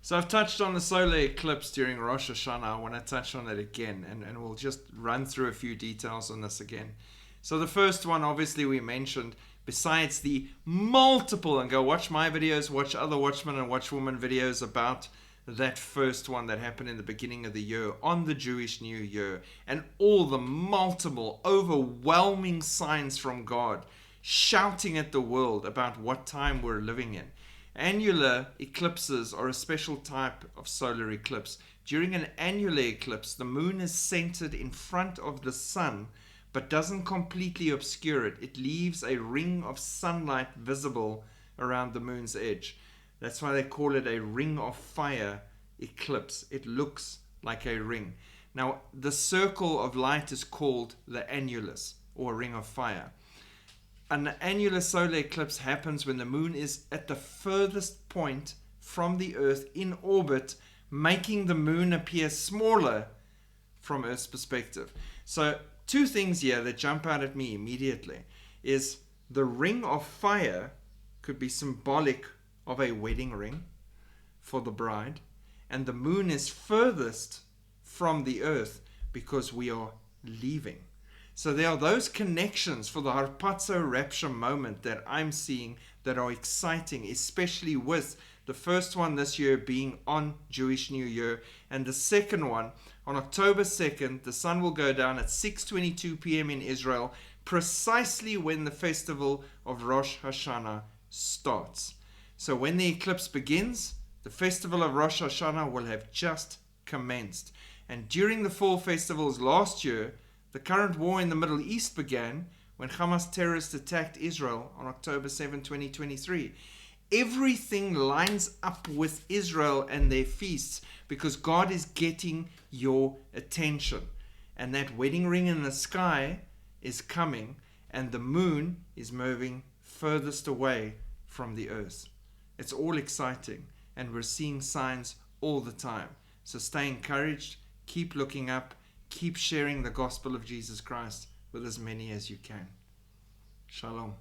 So I've touched on the solar eclipse during Rosh Hashanah. I want to touch on it again, and we'll just run through a few details on this again. So the first one, obviously, we mentioned, besides the multiple, and go watch my videos, watch other Watchmen and Watchwomen videos about that first one that happened in the beginning of the year on the Jewish New Year, and all the multiple, overwhelming signs from God shouting at the world about what time we're living in. Annular eclipses are a special type of solar eclipse. During an annular eclipse, the moon is centered in front of the sun, but doesn't completely obscure it. It leaves a ring of sunlight visible around the moon's edge. That's why they call it a ring of fire eclipse. It looks like a ring. Now, the circle of light is called the annulus, or ring of fire. An annular solar eclipse happens when the moon is at the furthest point from the earth in orbit, making the moon appear smaller from Earth's perspective. So two things here that jump out at me immediately is the ring of fire could be symbolic of a wedding ring for the bride, and the moon is furthest from the earth because we are leaving. So there are those connections for the harpazo rapture moment that I'm seeing that are exciting, especially with the first one this year being on Jewish New Year, and the second one on October 2nd. The sun will go down at 6:22 p.m. in Israel, precisely when the festival of Rosh Hashanah starts. So when the eclipse begins, the festival of Rosh Hashanah will have just commenced. And during the fall festivals last year, the current war in the Middle East began when Hamas terrorists attacked Israel on October 7, 2023. Everything lines up with Israel and their feasts because God is getting your attention. And that wedding ring in the sky is coming, and the moon is moving furthest away from the earth. It's all exciting, and we're seeing signs all the time. So stay encouraged, keep looking up, keep sharing the gospel of Jesus Christ with as many as you can. Shalom.